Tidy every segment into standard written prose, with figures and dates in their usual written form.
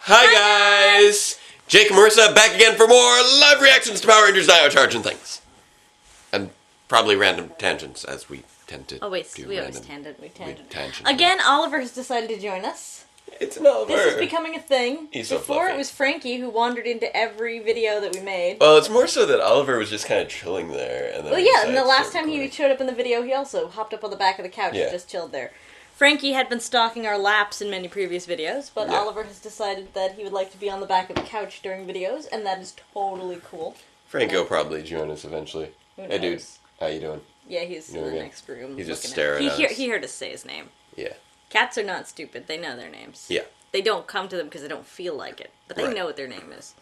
Hi guys! Jake and Marisa back again for more live reactions to Power Rangers Dino Charge and things. And probably random tangents, as we tend to do. We always tangent. We tangent. Tangent. Again, Oliver has decided to join us. It's an Oliver. This is becoming a thing. He's so Before fluffy. it was Frankie who wandered into every video that we made. Well, it's more so that Oliver was just kind of chilling there. And then and the last time he showed up in the video, he also hopped up on the back of the couch and just chilled there. Frankie had been stalking our laps in many previous videos, but Oliver has decided that he would like to be on the back of the couch during videos, and that is totally cool. Frankie will probably join us eventually. Who knows? Hey dude, how you doing? Yeah, he's in the next room. He's just staring at us. He heard us say his name. Yeah. Cats are not stupid. They know their names. Yeah. They don't come to them because they don't feel like it, but they know what their name is.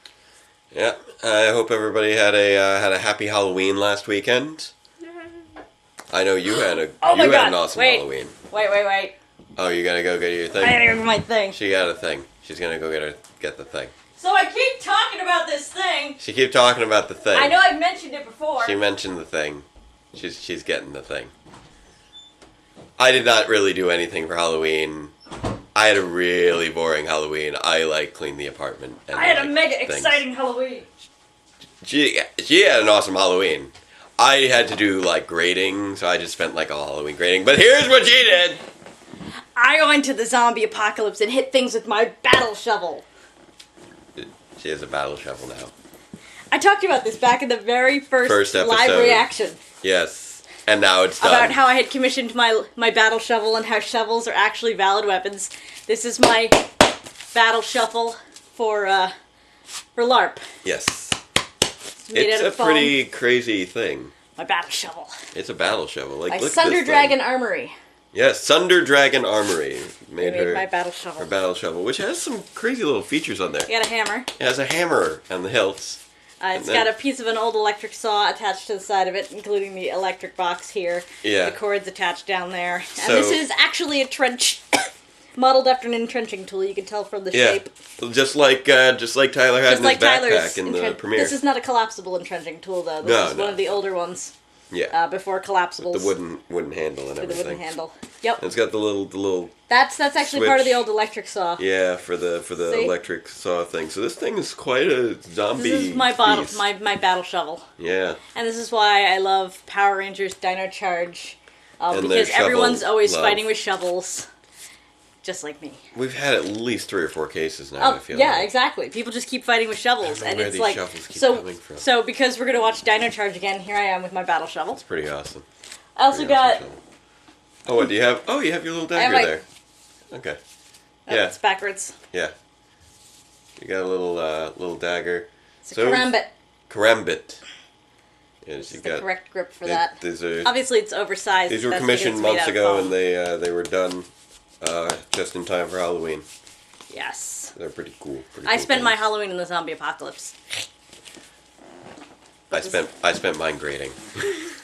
Yeah. I hope everybody had a happy Halloween last weekend. I know you had an awesome Halloween. Wait. Oh, you gotta go get your thing? I gotta go get my thing. She got a thing. She's gonna go get the thing. So I keep talking about this thing. She keep talking about the thing. I know I've mentioned it before. She mentioned the thing. She's getting the thing. I did not really do anything for Halloween. I had a really boring Halloween. I cleaned the apartment. And I had a mega exciting Halloween. She had an awesome Halloween. I had to do grading, so I just spent all Halloween grading. But here's what she did. I went to the zombie apocalypse and hit things with my battle shovel. She has a battle shovel now. I talked about this back in the very first episode. live reaction. Yes. And now it's done. About how I had commissioned my battle shovel and how shovels are actually valid weapons. This is my battle shovel for LARP. Yes. It's a pretty crazy thing. My battle shovel. It's a battle shovel. My look Sunder at this Dragon thing. Armory. Yes, Sunder Dragon Armory made her my battle shovel. Her battle shovel, which has some crazy little features on there. You got a hammer. It has a hammer on the hilts. It's got a piece of an old electric saw attached to the side of it, including the electric box here. Yeah. The cord's attached down there. So, and this is actually a trench, modeled after an entrenching tool. You can tell from the shape. Just like Tyler had in his backpack in the premiere. This is not a collapsible entrenching tool, though. This is one of the older ones. Yeah. Before collapsibles. With the wooden handle and everything. With the wooden handle. Yep. And it's got the little. That's actually part of the old electric saw. Yeah, for the electric saw thing. So this thing is quite a zombie. This is my battle shovel. Yeah. And this is why I love Power Rangers Dino Charge, because everyone's always fighting with shovels, just like me. We've had at least 3 or 4 cases now. I feel like. Exactly. People just keep fighting with shovels, and it's like shovels keep coming from. So because we're gonna watch Dino Charge again, here I am with my battle shovel. It's pretty awesome. I also got. Oh, what do you have? Oh, you have your little dagger there. Okay. Yeah. It's backwards. Yeah. You got a little dagger. It's a karambit. Karambit. Yes, you got the correct grip for that. Obviously, it's oversized. These were commissioned months ago, and they were done just in time for Halloween. Yes. They're pretty cool. I spent my Halloween in the zombie apocalypse. I spent mine grading.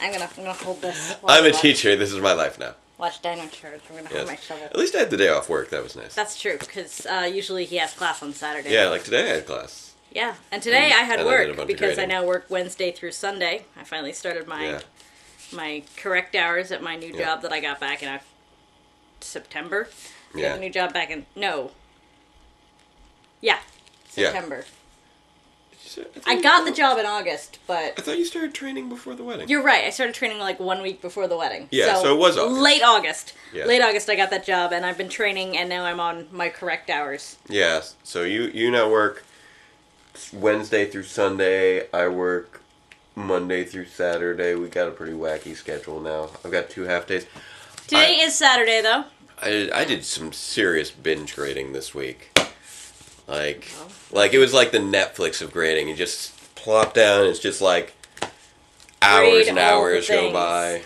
I'm gonna hold this. I'm a teacher. This is my life now. Watch Dino Charge. I'm gonna hold my shovel. At least I had the day off work. That was nice. That's true, because usually he has class on Saturday. Yeah, like today I had class. Yeah, and today I had work because I now work Wednesday through Sunday. I finally started my correct hours at my new job that I got back in September. I got a new job back in September. I got the job in August, but I thought you started training before the wedding. You're right. I started training 1 week before the wedding. Yeah, so it was August. Late August. Yeah. Late August I got that job, and I've been training, and now I'm on my correct hours. Yeah, so you now work Wednesday through Sunday. I work Monday through Saturday. We got a pretty wacky schedule now. I've got 2 half days. Today is Saturday, though. I did some serious binge grading this week. It was like the Netflix of grading. You just plop down, it's just hours and hours go by.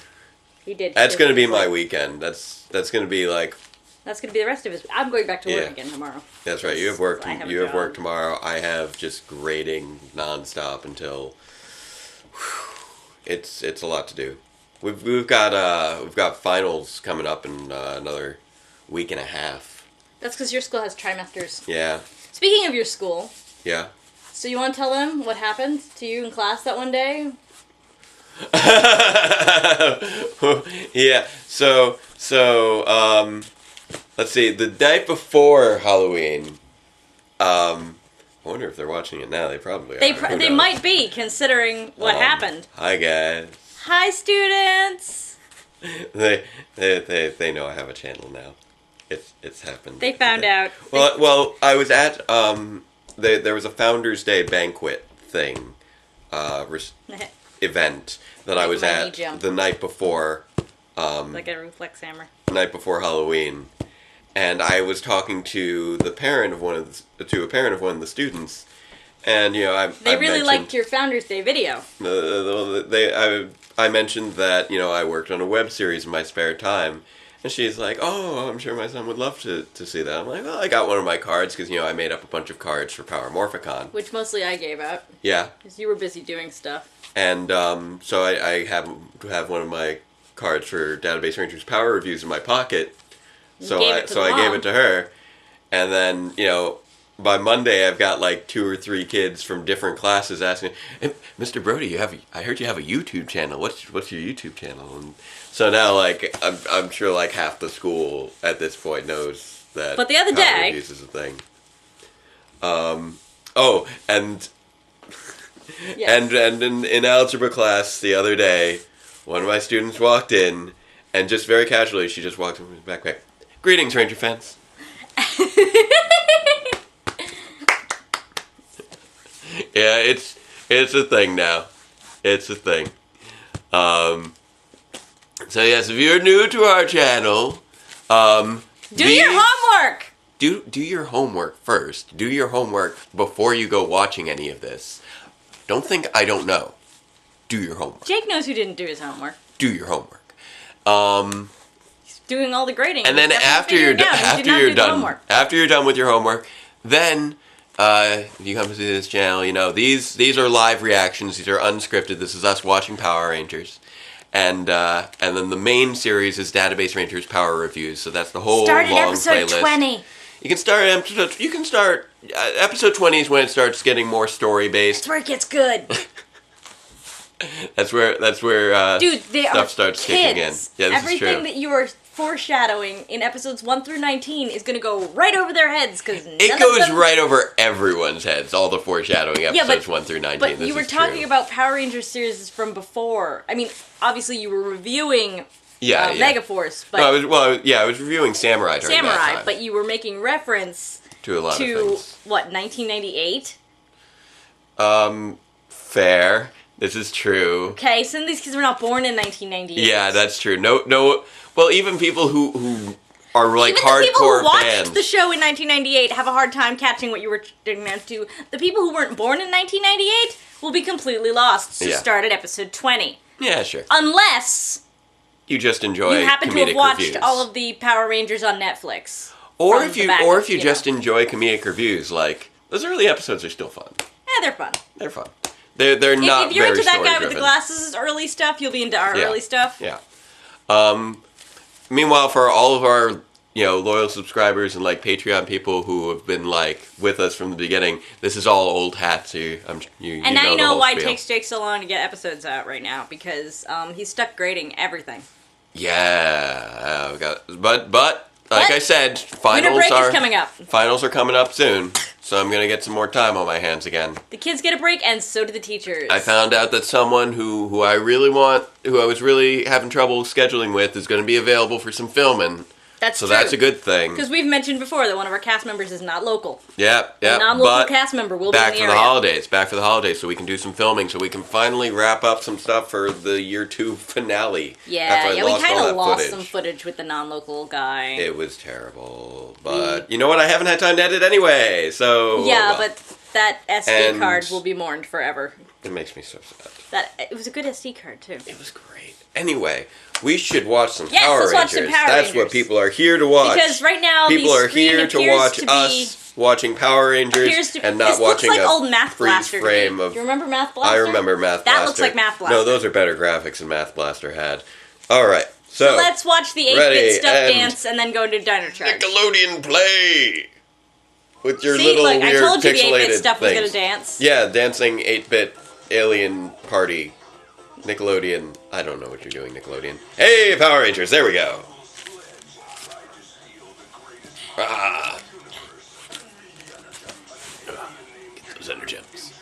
He did. That's going to be my weekend. That's going to be That's going to be the rest of his. I'm going back to work again tomorrow. That's right. You have work. You have work tomorrow. I have just grading nonstop until. It's a lot to do. We've got finals coming up in another week and a half. That's because your school has trimesters. Yeah. Speaking of your school. Yeah. So you want to tell them what happened to you in class that one day? Yeah. So let's see. The night before Halloween, I wonder if they're watching it now. They probably are. They might be, considering what happened. Hi, guys. Hi, students. They know I have a channel now. It's happened. They found out. Well, I was at there was a Founders Day banquet thing, event that I was at the night before. Like a reflex hammer. The night before Halloween, and I was talking to the parent of one of the students, and they really liked your Founders Day video. I mentioned that I worked on a web series in my spare time, and she's like, "Oh, I'm sure my son would love to see that." I'm like, "Well, I got one of my cards because I made up a bunch of cards for Power Morphicon, which mostly I gave out. Yeah, because you were busy doing stuff. And so I have one of my cards for Database Rangers Power Reviews in my pocket. So I gave it to her, and then by Monday I've got like 2 or 3 kids from different classes asking, hey, Mr. Brody, I heard you have a YouTube channel. What's your YouTube channel? And so now like I'm sure like half the school at this point knows that. But the other Power day, Reviews is a thing. And yes. and in algebra class the other day, one of my students walked in, and just very casually she just walked in with her backpack. Greetings, Ranger fans. Yeah, it's a thing now. It's a thing. So yes, if you're new to our channel, do your homework. Do your homework first. Do your homework before you go watching any of this. Don't think I don't know. Do your homework. Jake knows who didn't do his homework. Do your homework. He's doing all the grading. And then after you're done with your homework, then you come to this channel. These are live reactions. These are unscripted. This is us watching Power Rangers, and then the main series is Database Rangers Power Reviews. So that's the whole long episode playlist. 20. You can start episode 20 is when it starts getting more story based. That's where it gets good. That's where dude, stuff starts kicking in. Yeah, everything that you are foreshadowing in episodes 1 through 19 is going to go right over their heads because it goes right over everyone's heads. All the foreshadowing episodes 1 through 19. But you were talking about Power Rangers series from before. I mean, obviously you were reviewing Megaforce, but I was reviewing Samurai during that time. But you were making reference to a lot of things. What, 1998? Fair. This is true. Okay, some of these kids were not born in 1998. Yeah, that's true. No. Well, even people who are like even hardcore the people who watched fans. the show in 1998 have a hard time catching what you were doing there too. The people who weren't born in 1998 will be completely lost. So start at episode 20. Yeah, sure. Unless you just enjoy you happen to have watched reviews. All of the Power Rangers on Netflix. Or if you just enjoy comedic reviews, like those early episodes are still fun. Yeah, they're fun. They're fun. They're not. If you're very into that guy story-driven. with the glasses' early stuff, you'll be into our early stuff. Yeah. Meanwhile, for all of our loyal subscribers and like Patreon people who have been like with us from the beginning, this is all old hats. And now you know why it takes Jake so long to get episodes out right now, because he's stuck grading everything. Yeah, but like I said, finals is coming up. Finals are coming up soon, so I'm gonna get some more time on my hands again. The kids get a break, and so do the teachers. I found out that someone who I was really having trouble scheduling with, is going to be available for some filming. That's true. That's a good thing. Because we've mentioned before that one of our cast members is not local. Yeah. A non-local cast member will be in the area. Back for the holidays, so we can do some filming, so we can finally wrap up some stuff for the year 2 finale. Yeah, we kind of lost some footage with the non-local guy. It was terrible, but you know what? I haven't had time to edit anyway, so... Yeah, but that SD card will be mourned forever. It makes me so sad. It was a good SD card, too. It was great. Anyway, we should watch some Power Rangers. Watch some Power Rangers. That's what people are here to watch. Because right now, people are here to watch us watching Power Rangers and not watching like a old Math Blaster frame of. Do you remember Math Blaster? I remember Math Blaster. That looks like Math Blaster. No, those are better graphics than Math Blaster had. All right, so let's watch the 8-bit stuff dance and then go to Dino Charge. Nickelodeon play with your little weird I told you the 8-bit pixelated stuff things. was gonna dance. Yeah, dancing 8-bit alien party. Nickelodeon. I don't know what you're doing, Nickelodeon. Hey, Power Rangers, there we go. Energems.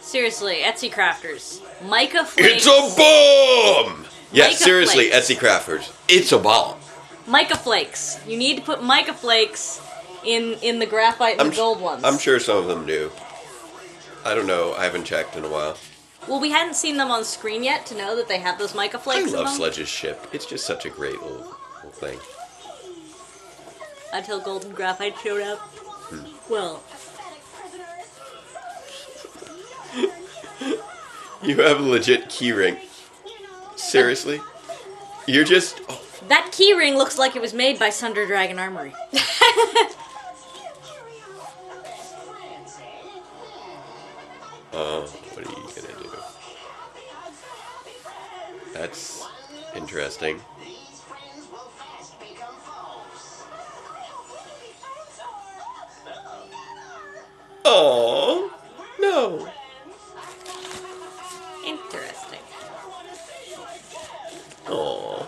Seriously, Etsy crafters. Mica Flakes. It's a bomb! Yeah, Mica seriously, Flakes. Etsy crafters. It's a bomb. Mica Flakes. You need to put Mica Flakes in the graphite and the gold ones. I'm sure some of them do. I don't know. I haven't checked in a while. Well, we hadn't seen them on screen yet to know that they have those Mica Flakes in them. I love Sledge's ship. It's just such a great little thing. Until gold and graphite showed up. Well... You have a legit keyring. Seriously? You're just... Oh. That keyring looks like it was made by Sunder Dragon Armory. What are you gonna do? That's interesting. Oh no. Interesting. Oh.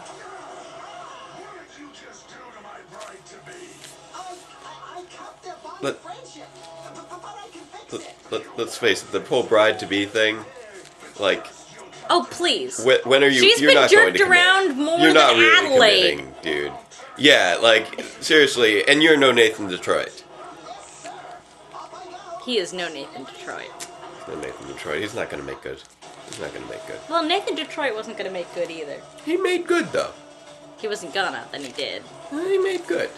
Let's face it, the whole bride-to-be thing, like... Oh, please. When are you... She's you're been not going to jerked around commit. more You're not than really Adelaide. committing, dude. Yeah, like, seriously, and you're no Nathan Detroit. He is no Nathan Detroit. No Nathan Detroit. He's not going to make good. He's not going to make good. Well, Nathan Detroit wasn't going to make good either. He made good, though. He wasn't gonna, then he did. He made good.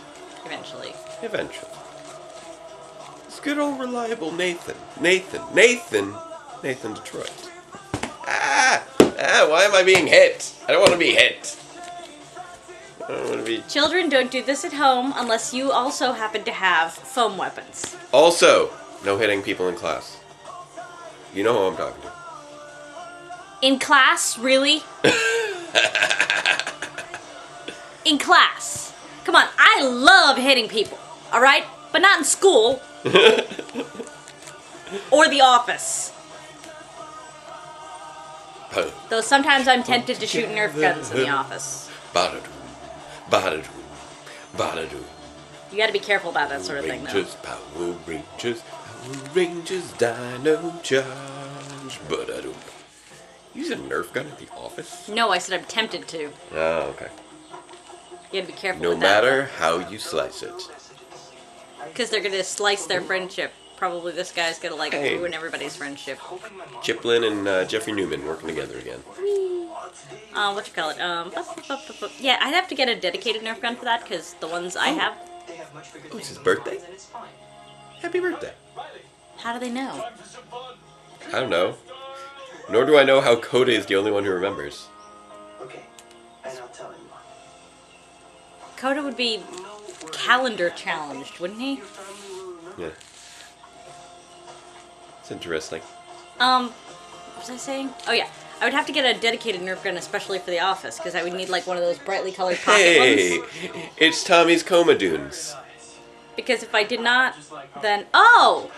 Eventually. Eventually. It's good old reliable Nathan. Nathan Detroit. Why am I being hit? I don't want to be hit. I don't want to be... Children, don't do this at home unless you also happen to have foam weapons. Also, no hitting people in class. You know who I'm talking to. In class? Really? In class. Come on, I love hitting people, alright? But not in school. Or the office. Though sometimes I'm tempted to shoot Nerf guns in the office. You gotta be careful about that sort of thing, though. Power Rangers Dino Charge. Use a Nerf gun at the office? No, I said I'm tempted to. Oh, okay. You gotta be careful No with that. matter how you slice it. Because they're gonna slice their friendship. Probably this guy's gonna, like, ruin everybody's friendship. Chiplin and Jeffrey Newman working together again. What you call it? Yeah, I'd have to get a dedicated Nerf gun for that, because the ones I have... Oh, it's his birthday? Happy birthday. How do they know? I don't know. Nor do I know how Coda is the only one who remembers. Okay, and I'll tell him. Coda would be calendar challenged, wouldn't he? Yeah. It's interesting. What was I saying? Oh yeah, I would have to get a dedicated Nerf gun, especially for the office, because I would need like one of those brightly colored pocket ones. It's Tommy's Coma Dunes. Because if I did not, then oh,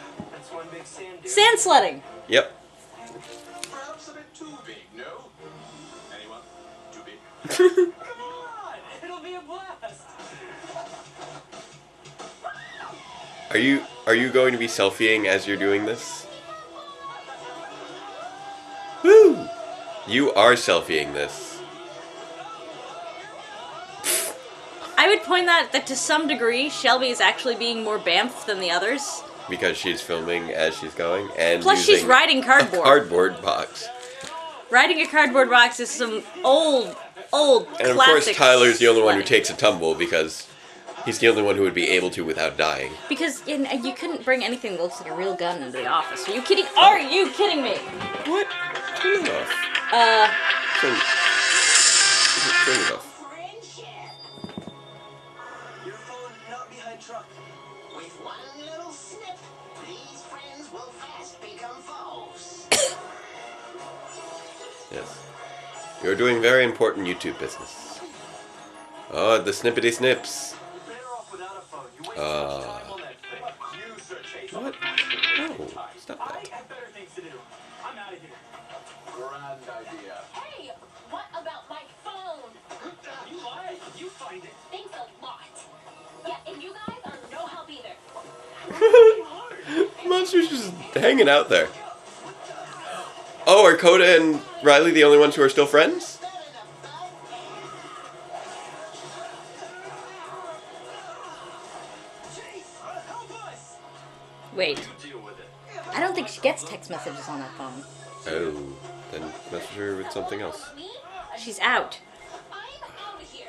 sand sledding. Yep. Perhaps a bit too big, no? Anyone? Too big? Come on! It'll be a blast! Are you going to be selfieing as you're doing this? Woo! You are selfieing this. I would point that to some degree, Shelby is actually being more bamf than the others. Because she's filming as she's going, and plus she's riding cardboard. A cardboard box. Riding a cardboard box is some old and of classic course Tyler's the only one who sledding. takes a tumble because he's the only one who would be able to without dying. Because you couldn't bring anything that looks like a real gun into the office. Are you kidding? Are you kidding me? What? Turn it off. Turn it off. Your phone not behind truck. With one little snip, these friends will fast become foes. Yes. You're doing very important YouTube business. Oh, the snippety snips. What? No, stop that. I have better things to do. I'm out of here. Grand idea. Hey, what about my phone? You lied. You find it. Thanks a lot. Yeah, and you guys are no help either. They're hanging out there. Oh, are Coda and Riley the only ones who are still friends? Wait. I don't think she gets text messages on that phone. Oh, then message her with something else. She's out. I'm out of here.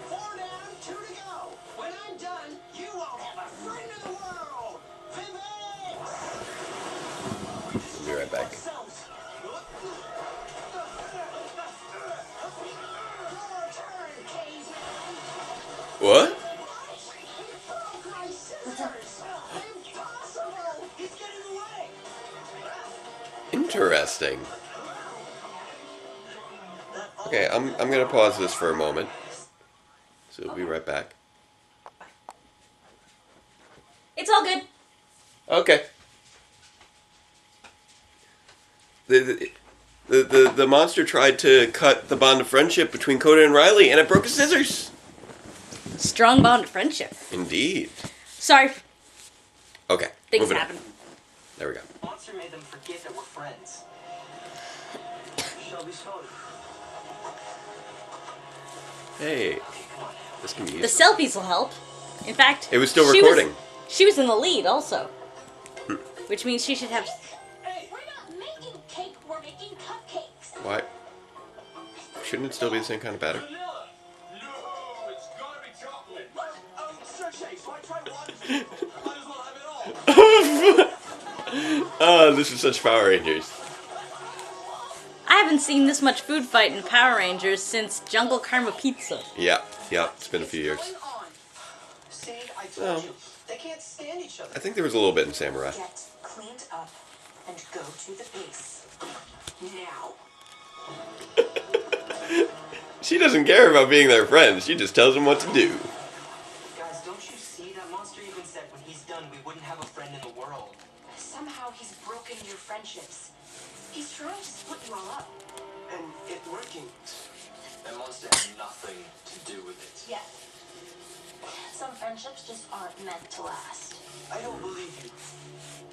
4 down, 2 to go. When I'm done, you won't have a friend in the world. Pivot! I'll be right back. What? Interesting. Okay, I'm gonna pause this for a moment. So we'll be right back. It's all good. Okay. The monster tried to cut the bond of friendship between Coda and Riley, and it broke his scissors. Strong bond of friendship. Indeed. Sorry. Okay. Things moving on. happen. There we go. Monster made them forget that we're friends. Shelby's phone. Hey. This can be The useful. selfies will help. In fact, It was still she recording. She was in the lead also. Which means she should have... Hey, we're not making cake, we're making cupcakes. Why? Shouldn't it still be the same kind of batter? Vanilla. No, it's gotta be chocolate. Sir Chase, why try one? Might as well have it all. Oh, this is such Power Rangers. I haven't seen this much food fight in Power Rangers since Jungle Karma Pizza. Yeah, it's been a few years. See, I told you. They can't stand each other. I think there was a little bit in Samurai. Get cleaned up and go to the base. Now. She doesn't care about being their friend. She just tells them what to do. Guys, don't you see that monster even said when he's done we wouldn't have a friend in the world? Somehow he's broken your friendships. He's trying to split you all up. And it's working. That monster has nothing to do with it. Yeah. Some friendships just aren't meant to last. I don't believe you.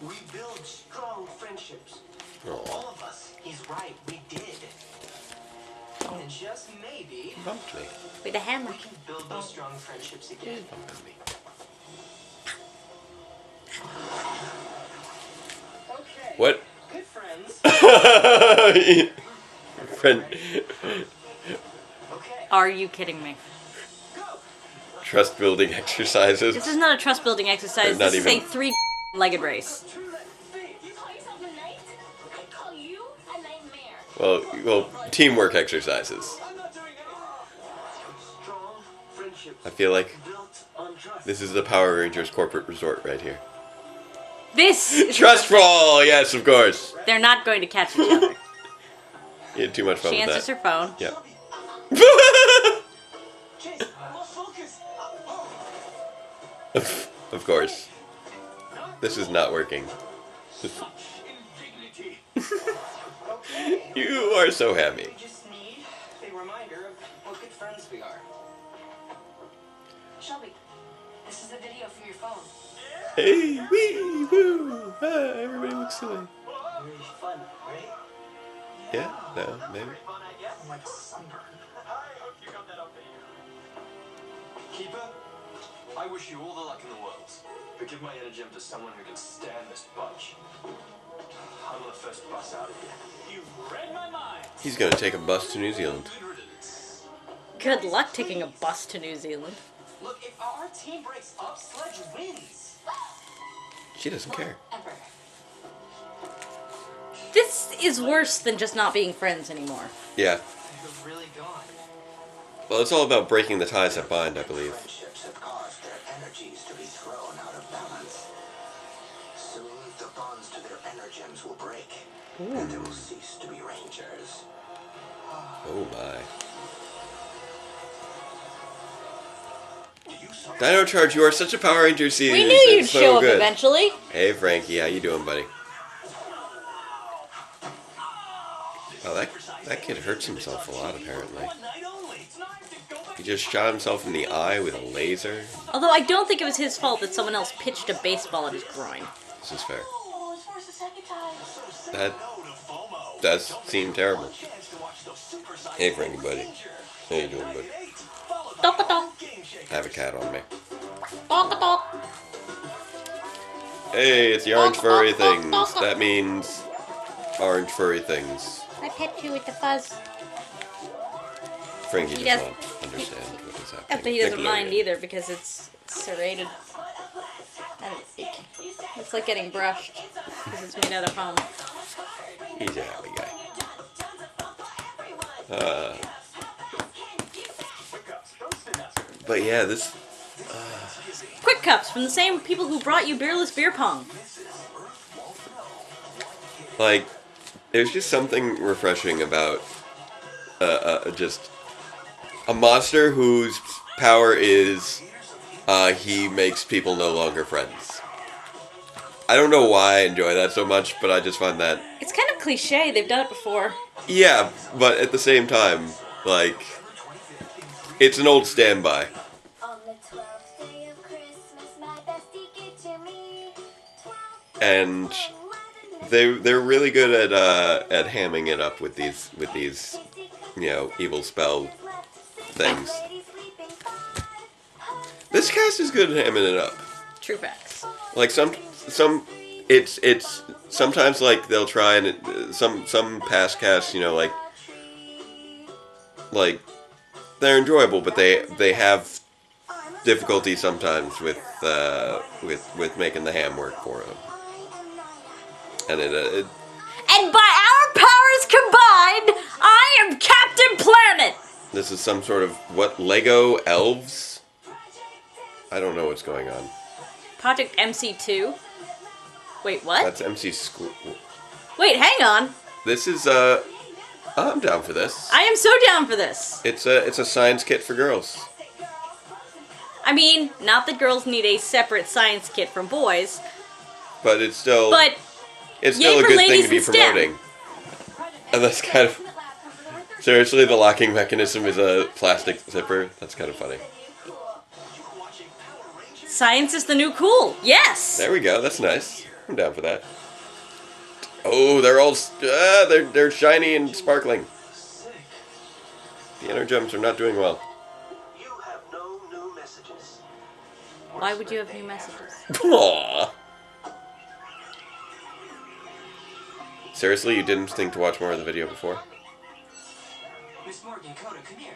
We build strong friendships. All of us. He's right, we did. And just maybe Bumped me. With a hammer. we can build those strong friendships again. Bumped me. Okay. What? Good friends. Friend. Okay. Are you kidding me? Go. Trust building exercises. This is not a trust building exercise. Not This is even. a 3-legged race. You call yourself a knight? I call you a nightmare. Well, teamwork exercises. I'm not doing anything. Strong friendships I feel like built on trust. this is the Power Rangers corporate resort right here. This is... Trust fall, yes, of course. They're not going to catch each other. You had too much fun She with answers that. her phone. Yeah. Chase, I lost focus. Of course. This is not working. Such indignity. Okay. You are so happy. We just need a reminder of what good friends we are. Shelby, this is the video from your phone. Hey, wee, woo. Ah, everybody looks silly. Really fun, right? Yeah, no, maybe. Fun, I guess. Like sunburn. I hope you got that on video. Keeper, I wish you all the luck in the world. But give my energy to someone who can stand this bunch. I'm on the first bus out of here. You read my mind. He's gonna take a bus to New Zealand. Good riddance. Good luck taking a bus to New Zealand. Look, if our team breaks up, Sledge wins. She doesn't care. Ever. This is worse than just not being friends anymore. Yeah. They're really gone. Well, it's all about breaking the ties that bind, I believe. Friendships have caused their energies to be thrown out of balance. Soon the bonds to their energems will break, and they will cease to be rangers. Oh my. Dino Charge, you are such a Power Ranger series. We knew you'd It's so show up good. eventually. Hey Frankie, how you doing, buddy? Well, that kid hurts himself a lot, apparently. He just shot himself in the eye with a laser. Although I don't think it was his fault that someone else pitched a baseball at his groin. This is fair. Oh, it's worse the second time. That does seem terrible. Hey, Frankie, buddy. How you doing, buddy? Talk-a-talk. I have a cat on me. Talk-a-talk. Hey, it's the orange furry things. That means orange furry things. I pet you with the fuzz. Frankie does not understand what is happening. But he doesn't mind either because it's serrated. And it's like getting brushed because it's made out of foam. He's a happy guy. But yeah, this... Quick Cups from the same people who brought you Beerless Beer Pong. Like, there's just something refreshing about just a monster whose power is he makes people no longer friends. I don't know why I enjoy that so much, but I just find that... It's kind of cliche. They've done it before. Yeah, but at the same time, like, it's an old standby. And they're really good at hamming it up with these you know, evil spell things. This cast is good at hamming it up. True facts. Like it's sometimes like they'll try and some past casts, you know, like they're enjoyable, but they have difficulty sometimes with making the ham work for them. And and by our powers combined, I am Captain Planet! This is some sort of, what, Lego elves? I don't know what's going on. Project MC2? Wait, what? That's MC School. Wait, hang on. This is, I'm down for this. I am so down for this. It's a science kit for girls. I mean, not that girls need a separate science kit from boys. But it's still... But... It's still a good thing to be promoting. And that's kind of... Seriously, the locking mechanism is a plastic zipper? That's kind of funny. Science is the new cool. Yes! There we go. That's nice. I'm down for that. Oh, they're all... they're shiny and sparkling. The Energems are not doing well. You have no new messages. Why would you have new messages? Aww. Seriously, you didn't think to watch more of the video before? Miss Morgan, Coda, come here.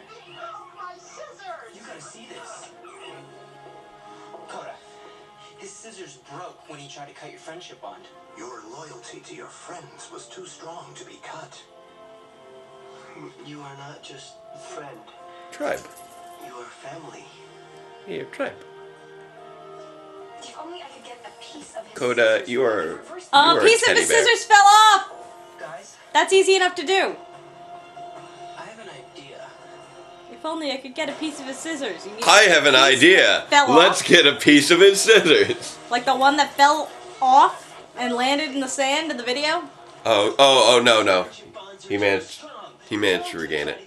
My scissors! You gotta see this. Coda, his scissors broke when he tried to cut your friendship bond. Your loyalty to your friends was too strong to be cut. You are not just friend. Tribe. You are family. Yeah, tribe. If only I could get a piece of his Coda, scissors. you are... A piece of his scissors fell off! Guys, That's easy enough to do. I have an idea. If only I could get a piece of his scissors. You mean I have an idea. Fell Let's off? get a piece of his scissors. Like the one that fell off and landed in the sand in the video? Oh, no. He managed to regain it.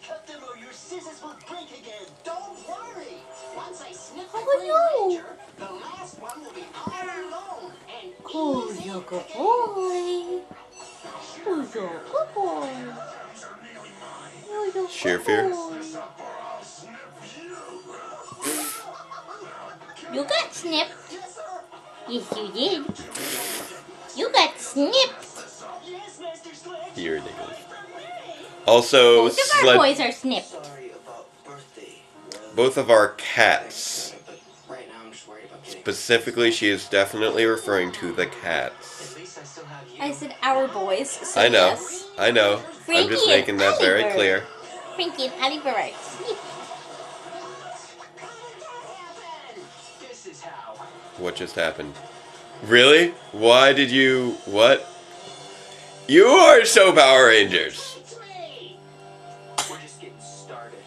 Who's your good boy? Who's your good boy? Who's your Sheer good fear. boy? You got snipped. Yes, you did. You got snipped. You're ridiculous. Also, Both of our boys are snipped. Sorry about birthday. both of our cats. Right now I'm just worried about getting... Specifically, she is definitely referring to the cats. At least I still have you. I said our boys, so I know. yes. I know. I'm Frankie just making and that very Oliver. clear. Frankie and Oliver are asleep. This is how. What just happened? Really? Why did you... What? You are so Power Rangers! It's me! We're just getting started.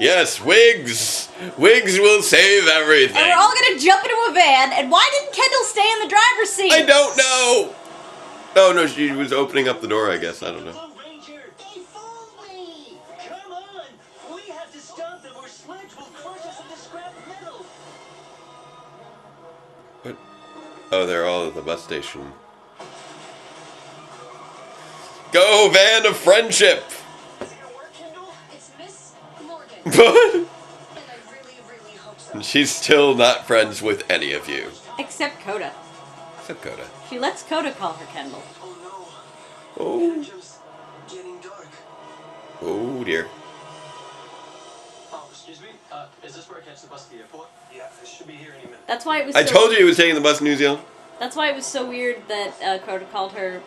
Yes, wigs! Wigs will save everything! And we're all gonna jump into a van, and why didn't Kendall stay in the driver's seat? I don't know! Oh no, she was opening up the door, I guess. I don't know. Ranger, they fooled me! Come on! We have to stop them or Sledge will crush us into scrap metal! What? Oh, they're all at the bus station. Go, van of friendship! Is it gonna work, Kendall? It's Miss Morgan. What? And I really hope so. She's still not friends with any of you. Except Coda. Except Coda. She lets Coda call her Kendall. Oh Oh. no. Engine's getting dark. Oh dear. Oh, excuse me? Is this where I catch the bus to the airport? Yeah, I should be here any minute. That's why it was I told you he was taking the bus to New Zealand. That's why it was so weird that Coda called her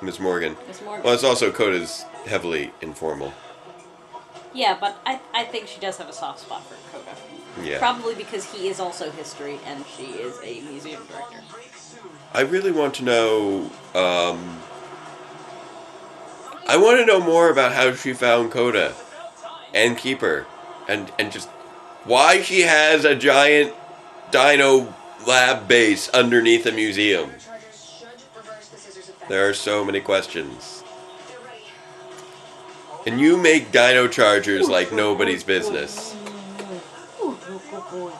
Miss Morgan. Miss Morgan. Well, it's also Coda's heavily informal. Yeah, but I think she does have a soft spot for Coda. Yeah. Probably because he is also history and she is a museum director. I really want to know, I want to know more about how she found Coda and Keeper and just why she has a giant dino lab base underneath a museum. Chargers should reverse the scissors effect. There are so many questions. They're ready. And you make Dino Chargers like nobody's business. Ooh, good boy.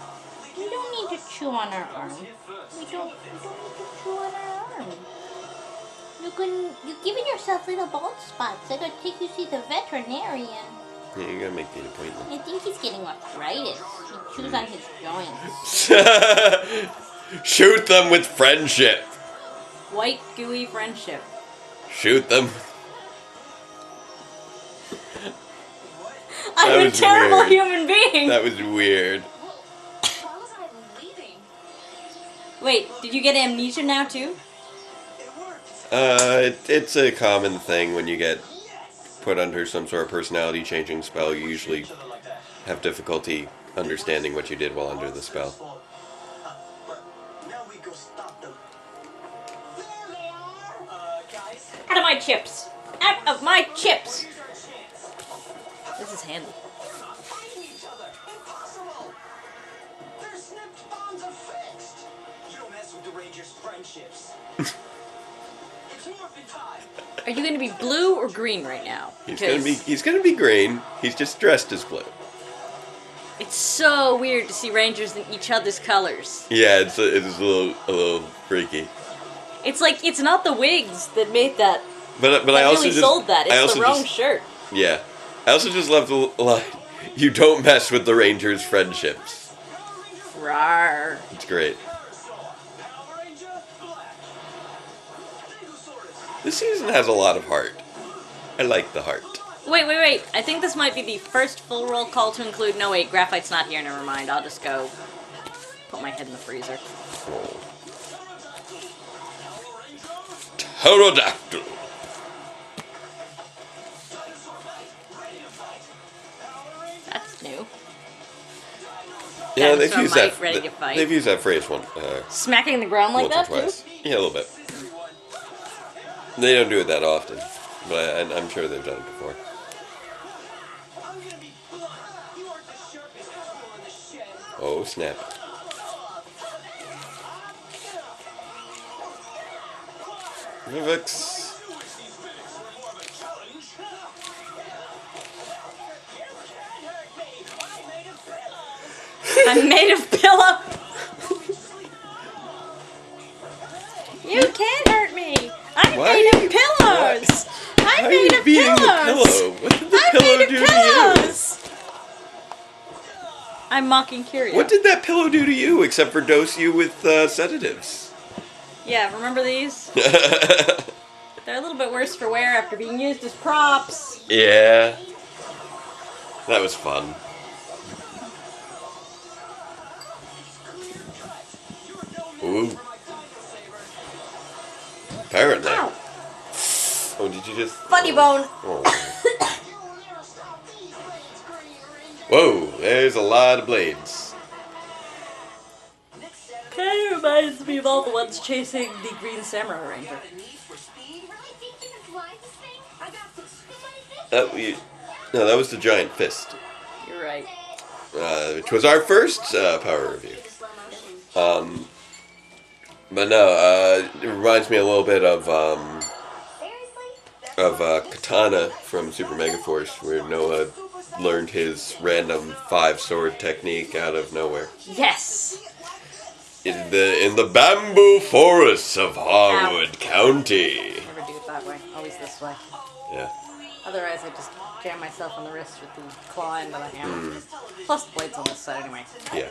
We don't need to chew on our arm. We don't need to chew on our arm. You're giving yourself little bald spots. I gotta take you to see the veterinarian. Yeah, you gotta make the appointment. I think he's getting arthritis. He chews on his joints. Shoot them with friendship. White, gooey friendship. Shoot them. I'm a was terrible weird. human being. That was weird. Why was I leaving? Wait, did you get amnesia now too? It's a common thing when you get put under some sort of personality changing spell. You usually have difficulty understanding what you did while under the spell. Now we go stop them. There they are! Guys, Out of my chips! Out of my chips! here's our chance. This is handy. Fighting each other! Impossible! Their snipped bonds are fixed! You don't mess with the Rangers' friendships. It's morphin' time! Are you going to be blue or green right now? He's gonna be green. He's just dressed as blue. It's so weird to see Rangers in each other's colors. Yeah, it's a little freaky. It's like it's not the wigs that made that. But That I also really just sold that. I It's also the wrong just, shirt. Yeah, I also just love the line. You don't mess with the Rangers' friendships. Rawr. It's great. Power Ranger Black. Stegosaurus. This season has a lot of heart. I like the heart. Wait. I think this might be the first full roll call to include. No, wait, Graphite's not here. Never mind. I'll just go put my head in the freezer. Oh. Pterodactyl. That's new. Yeah, they've Dinosaur used Mike that. ready to fight. They've used that phrase Smacking the ground like once that or twice. Yeah, a little bit. They don't do it that often, but I'm sure they've done it before. I'm gonna be blunt. You aren't the sharpest tool in the shed. Oh snap! Vivix. I'm made of pillow. You can't hurt me. I'm Why made are of you- pillows. I'm Why are made you of being pillows. the pillow? What did the I'm pillow made of do to you? pillows. I'm mocking Curio. What did that pillow do to you except for dose you with sedatives? Yeah, remember these? They're a little bit worse for wear after being used as props. Yeah. That was fun. Ooh. Apparently. Ow. Oh, did you just... Funny bone. Oh. Whoa, there's a lot of blades. Kind of reminds me of all the ones chasing the Green Samurai Ranger. No, that was the giant fist. Right. Which was our first Power review. But no, it reminds me a little bit of Katana from Super Mega Force, where Noah learned his random 5-sword technique out of nowhere. Yes. In the bamboo forests of Harwood County. Never do it that way. Always this way. Yeah. Otherwise, I just jam myself on the wrist with the claw end of the hammer. Plus, the blade's on this side anyway. Yeah.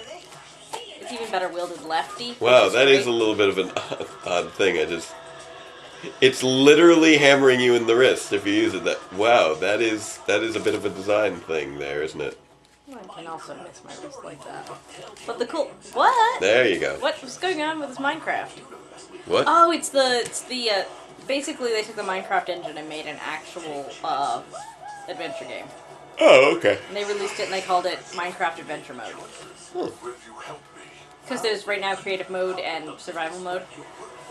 It's even better wielded lefty. Wow, that is a little bit of an odd thing. It's literally hammering you in the wrist if you use it. Wow, that is a bit of a design thing there, isn't it? I can also miss my wrist like that. But the cool... What? There you go. What's going on with this Minecraft? What? Oh, it's the basically they took the Minecraft engine and made an actual, adventure game. Oh, okay. And they released it and they called it Minecraft Adventure Mode. Because there's right now creative mode and survival mode.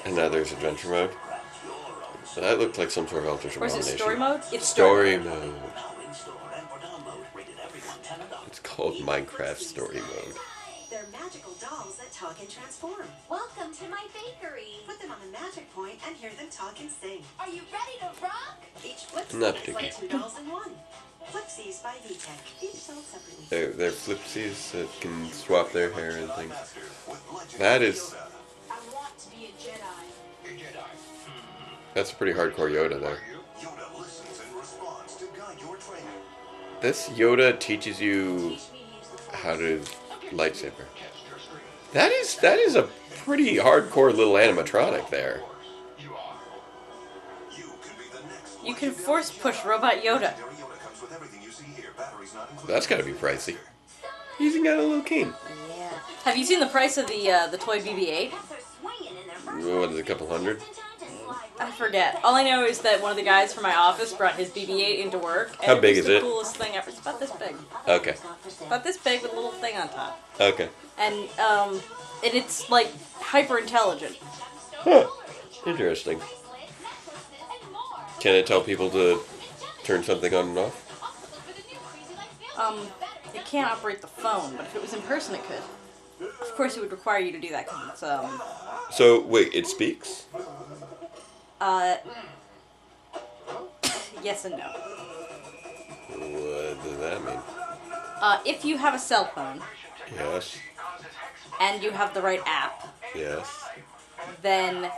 And now there's adventure mode. So that looked like some sort of Ultra Or is it story mode? It's story mode. It's called Minecraft Story Mode. They're magical dolls that talk and transform. Welcome to my bakery. Put them on a magic point and hear them talk and sing. Are you ready to rock? Each flipsy Not is like picky. 2 dolls in one. Flipsies by VTech. Each sold separately. They're flipsies that can swap their hair and things. That is... I want to be a Jedi. That's a pretty hardcore Yoda there. Yoda listens and responds to guide your training. This Yoda teaches you how to lightsaber. That is a pretty hardcore little animatronic there. You can force push Robot Yoda. That's gotta be pricey. He's even got a little cane. Yeah. Have you seen the price of the toy BB-8? What is it, a couple hundred? I forget. All I know is that one of the guys from my office brought his BB-8 into work. And How big is the it? Coolest thing ever. It's about this big. Okay. About this big with a little thing on top. Okay. And it's like hyper intelligent. Huh. Interesting. Can it tell people to turn something on and off? It can't operate the phone, but if it was in person, it could. Of course, it would require you to do that because it's So wait, it speaks? Yes and no. What does that mean? If you have a cell phone Yes. and you have the right app, Yes. then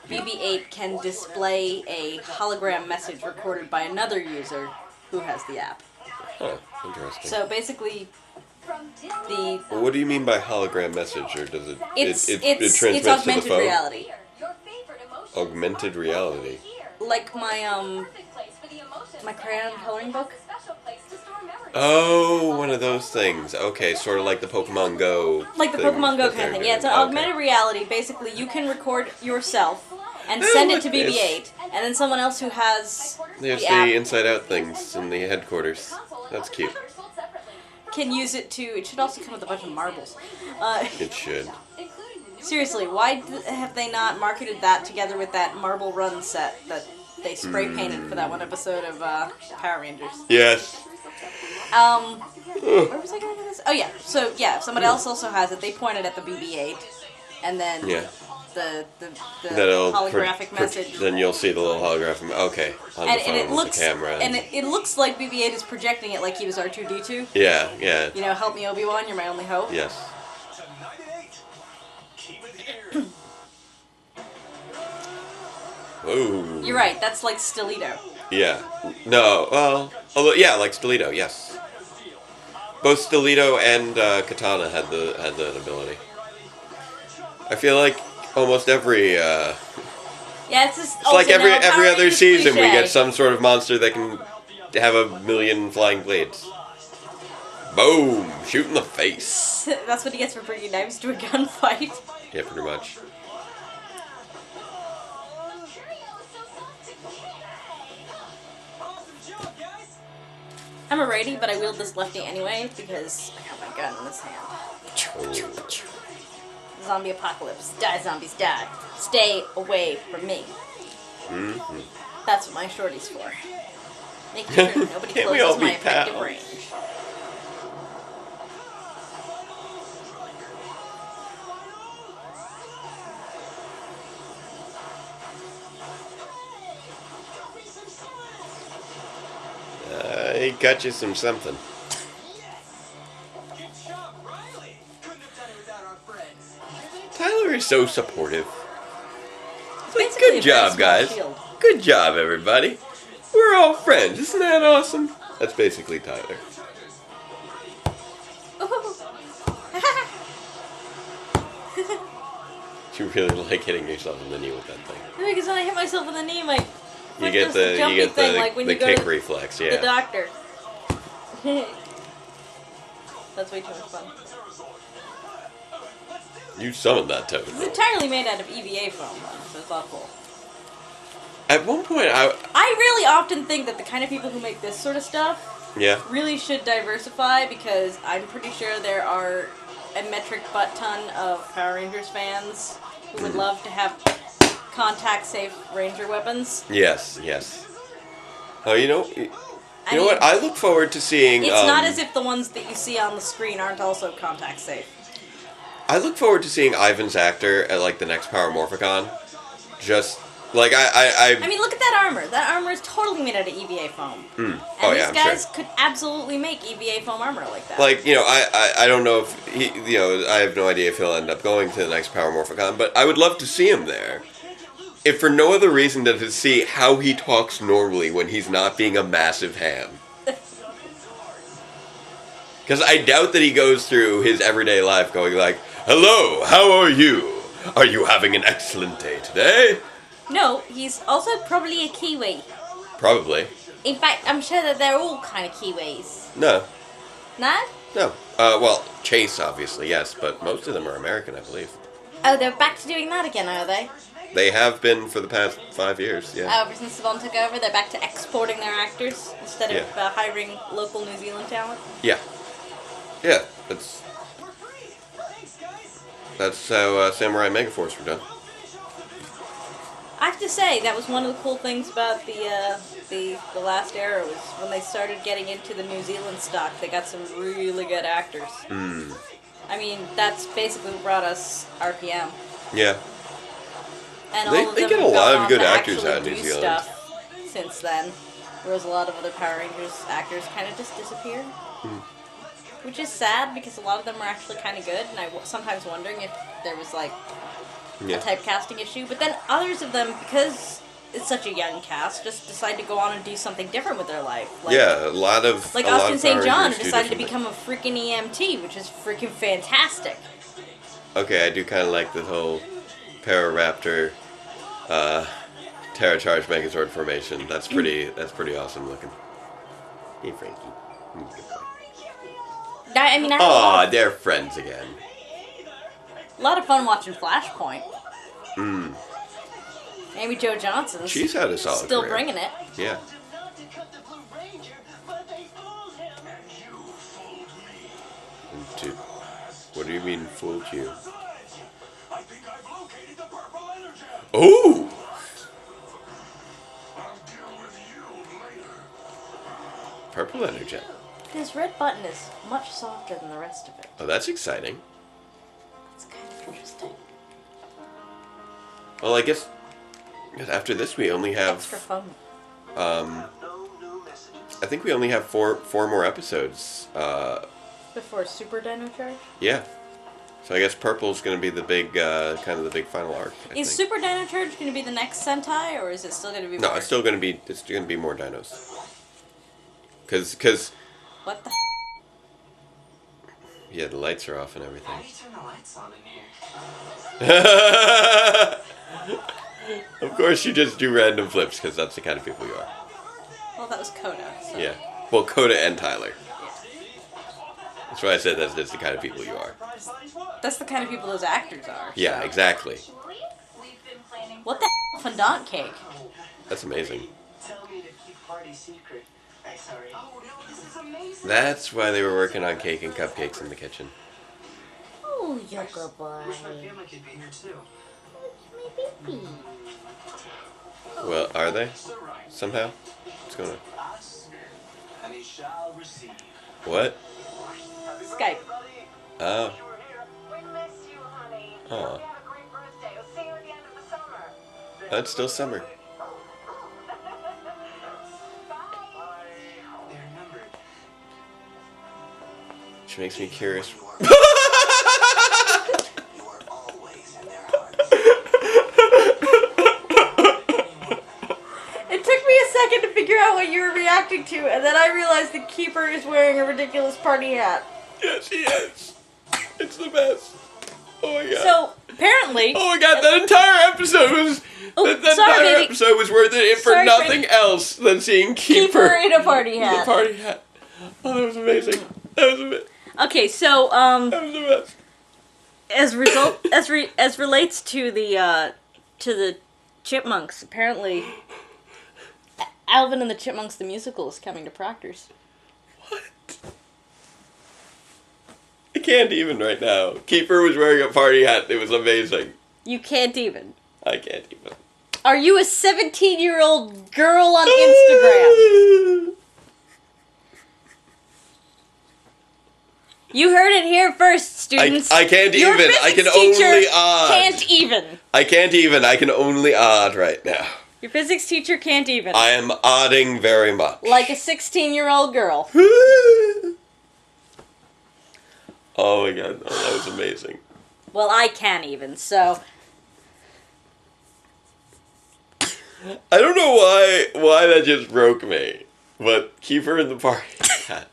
BB-8 can display a hologram message recorded by another user who has the app. Huh. Interesting. So basically, the Well, what do you mean by hologram message, or does it? it's it transmits to the augmented phone? reality. Augmented reality. Like my crayon coloring book. Oh, one of those things. Okay, sort of like the Pokemon Go. Like the thing Pokemon Go that kind of they're thing. Yeah, it's an doing. augmented reality. Basically, you can record yourself and Oh, send it look, to BB-8, and then someone else who has There's the the app inside out things in the headquarters. That's cute. can use it to. It should also come with a bunch of marbles. It should. Seriously, why have they not marketed that together with that Marble Run set that they spray painted for that one episode of Power Rangers? Yes. Where was I going with this? Oh yeah, so yeah, if somebody else also has it, they pointed at the BB-8, and then Yeah. the That'll holographic message. Then you'll see the little holographic. Okay. On the And phone it with looks the camera. and it looks like BB-8 is projecting it like he was R2-D2. Yeah. Yeah. You know, help me Obi-Wan, you're my only hope. Yes. Tonight at 8. Keep it here. Whoa. You're right, that's like Stilito. Yeah. No. Well. Although, yeah, like Stilito. Yes. Both Stilito and Katana had that ability. I feel like almost every. Yeah, it's just. It's like also every now Power other Rangers season we cliche. get some sort of monster that can have a million flying blades. Boom! Shoot in the face. That's what he gets for bringing knives to a gunfight. Yeah, pretty much. I'm a righty, but I wield this lefty anyway because I got my gun in this hand. Oh. Zombie apocalypse. Die, zombies, die. Stay away from me. Mm-hmm. That's what my shorty's for. Making sure nobody Can't we all closes be my effective pals? range. He got you some something. Good job, Riley. Couldn't have done it without our friends. Tyler is so supportive. It's like, Basically good a very job, small guys. shield. Good job, everybody. We're all friends. Isn't that awesome? That's basically Tyler. You really like hitting yourself in the knee with that thing. Because when I hit myself in the knee, my You get the jumpy thing, like when the you go kick to reflex, the yeah. doctor. That's way too much fun. You summoned that toad. It's entirely made out of EVA foam, though, so it's all cool. At one point, I really often think that the kind of people who make this sort of stuff yeah. really should diversify, because I'm pretty sure there are a metric butt ton of Power Rangers fans who would love to have contact-safe Ranger weapons. Yes, yes. Oh, you know what? I look forward to seeing. It's not as if the ones that you see on the screen aren't also contact-safe. I look forward to seeing Ivan's actor at like the next Power Morphicon. Just like I mean, look at that armor. That armor is totally made out of EVA foam. And these guys could absolutely make EVA foam armor like that. Like, you know, I don't know if he, you know, I have no idea if he'll end up going to the next Power Morphicon, but I would love to see him there. If for no other reason than to see how he talks normally when he's not being a massive ham. Because I doubt that he goes through his everyday life going like, "Hello, how are you? Are you having an excellent day today?" No, he's also probably a Kiwi. Probably. In fact, I'm sure that they're all kind of Kiwis. No. No? No. Well, Chase, obviously, yes, but most of them are American, I believe. Oh, they're back to doing that again, are they? They have been for the past 5 years, yeah. Oh, ever since Savon took over, they're back to exporting their actors instead of hiring local New Zealand talent? Yeah. Yeah, that's how Samurai Megaforce were done. I have to say, that was one of the cool things about the last era, was when they started getting into the New Zealand stock, they got some really good actors. I mean, that's basically what brought us RPM. Yeah. And They all of them get a have lot gone of good on to actors actually out of New do Zealand. stuff since then, whereas a lot of other Power Rangers actors kind of just disappeared. Which is sad, because a lot of them are actually kind of good, and I'm sometimes wondering if there was like a typecasting issue. But then others of them, because it's such a young cast, just decide to go on and do something different with their life. Like, yeah, a lot of like Austin St. John, who decided to become a freaking EMT, which is freaking fantastic. Okay, I do kind of like the whole Pararaptor, Terra Charge Megazord formation. That's pretty awesome looking. Hey, Frankie. I mean, I had Aw, they're friends again. a lot of fun watching Flashpoint. Amy Jo Johnson. She's had a solid still career. bringing it. Yeah. What do you mean fooled you? I think I've located the purple energy. Oh! I'll deal with you later. Purple energy. His red button is much softer than the rest of it. Oh, that's exciting. It's kind of interesting. Well, I guess after this we only have Extra fun. I think we only have four more episodes. Before Super Dino Charge? Yeah. So I guess Purple's going to be the big, kind of the big final arc. I think. Super Dino Charge going to be the next Sentai, or is it still going to be more? No, it's still going to be. It's going to be more dinos. Cause. What the? Yeah, the lights are off and everything. How do you turn the lights on in here? Of course, you just do random flips because that's the kind of people you are. Well, that was Coda. So. Yeah. Well, Coda and Tyler. That's why I said that's the kind of people you are. That's the kind of people those actors are. Yeah, so. exactly. What the fondant cake? That's amazing. Tell me to keep party secret. I'm sorry. Oh no, this is amazing. That's why they were working on cake and cupcakes in the kitchen. Oh, Yucca boy. Wish my family could be here too. My baby. Well, are they? Somehow? What's going on? Us, and he shall receive. What? Skype. Oh. We miss you, honey. Aw. Have a great birthday. We'll see you at the end of the summer. Oh, it's still summer. They remembered. Which makes me curious. You are always in their hearts. It took me a second to figure out what you were reacting to, and then I realized the Keeper is wearing a ridiculous party hat. Yes, he is. It's the best. Oh my god. So, apparently... Oh my god, that entire episode was... episode was worth it for nothing else than seeing Keeper in a party hat. In a party hat. Oh, that was amazing. That was amazing. Okay, so, That was the best. as relates to the Chipmunks, apparently... Alvin and the Chipmunks, the musical, is coming to Proctor's. What? I can't even right now. Keeper was wearing a party hat. It was amazing. You can't even. I can't even. Are you a 17-year-old girl on Instagram? You heard it here first, students. I can't Your even. I can physics teacher only odd. Can't even. I can't even. I can only odd right now. Your physics teacher can't even. I am odding very much. Like a 16-year-old girl. Oh my god, oh, that was amazing. Well, I can't even, so... I don't know why that just broke me, but Keeper in the party hat.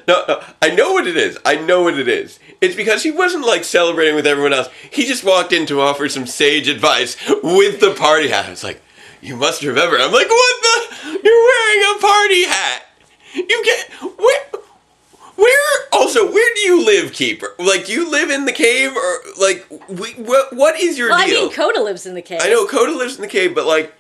No, I know what it is. I know what it is. It's because he wasn't, like, celebrating with everyone else. He just walked in to offer some sage advice with the party hat. It's like, you must remember. I'm like, what the? You're wearing a party hat. You get... Where do you live, Keeper? Like, do you live in the cave, or, like, what is your deal? I mean, Coda lives in the cave. I know Coda lives in the cave, but, like,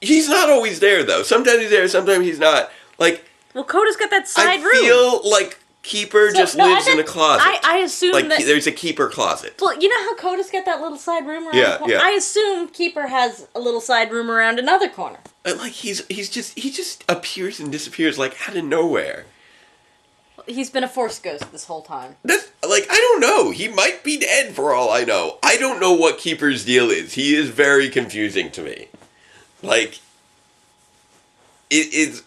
he's not always there, though. Sometimes he's there, sometimes he's not. Like... Well, Coda's got that side room. I feel like Keeper just lives in a closet. I assume like, that... there's a Keeper closet. Well, you know how Coda's got that little side room around the corner? Yeah. I assume Keeper has a little side room around another corner. Like, he just appears and disappears, like, out of nowhere. He's been a Force ghost this whole time. That's, like, I don't know. He might be dead for all I know. I don't know what Keeper's deal is. He is very confusing to me. Like, is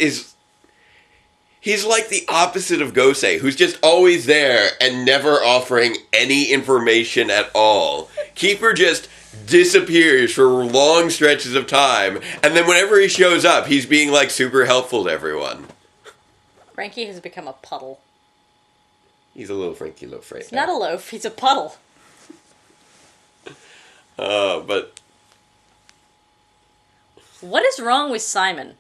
he's like the opposite of Gosei, who's just always there and never offering any information at all. Keeper just disappears for long stretches of time, and then whenever he shows up, he's being, like, super helpful to everyone. Frankie has become a puddle. He's a little Frankie loaf right He's now. not a loaf, he's a puddle. But... What is wrong with Simon?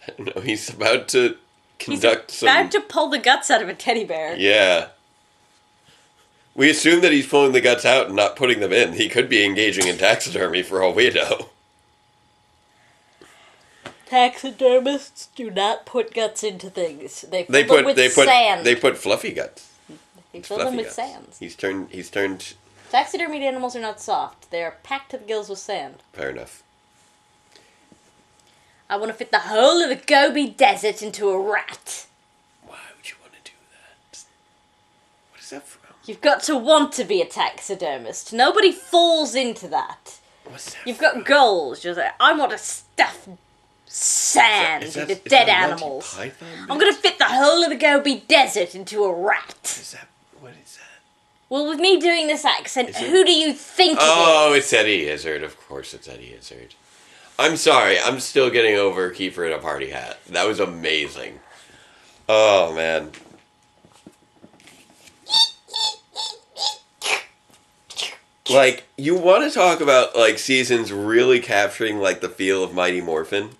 I don't know, he's about to conduct He's about to pull the guts out of a teddy bear. Yeah. We assume that he's pulling the guts out and not putting them in. He could be engaging in taxidermy for all we know. Taxidermists do not put guts into things. They fill them with sand. They put fluffy guts. They fill them with sand. He's turned... Taxidermied animals are not soft. They are packed to the gills with sand. Fair enough. I want to fit the whole of the Gobi Desert into a rat. Why would you want to do that? What is that from? You've got to want to be a taxidermist. Nobody falls into that. What's that You've got goals. You're like, I want to stuff sand into dead animals. I'm going to fit the whole of the Gobi Desert into a rat. What is that? Well, with me doing this accent, who do you think it is? Oh, it's Eddie Izzard. Of course it's Eddie Izzard. I'm sorry. I'm still getting over Keeper in a party hat. That was amazing. Oh, man. Like, you want to talk about, like, seasons really capturing, like, the feel of Mighty Morphin?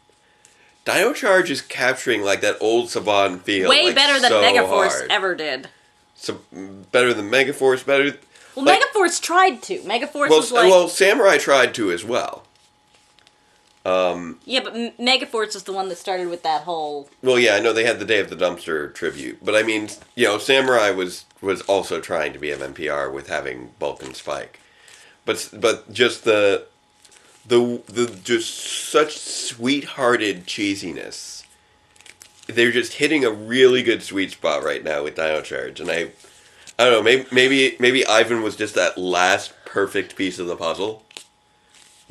Dino Charge is capturing, like, that old Saban feel. Way like, better than so Megaforce hard. ever did. So, better than Megaforce, better... Well, like, Megaforce tried to. Megaforce was like... Well, Samurai tried to as well. Yeah, but Megaforce is the one that started with that whole... Well, yeah, I know they had the Day of the Dumpster tribute. But, I mean, you know, Samurai was also trying to be MMPR with having Bulk and Spike. But just the just such sweethearted cheesiness. They're just hitting a really good sweet spot right now with Dino Charge, and I don't know, maybe Ivan was just that last perfect piece of the puzzle.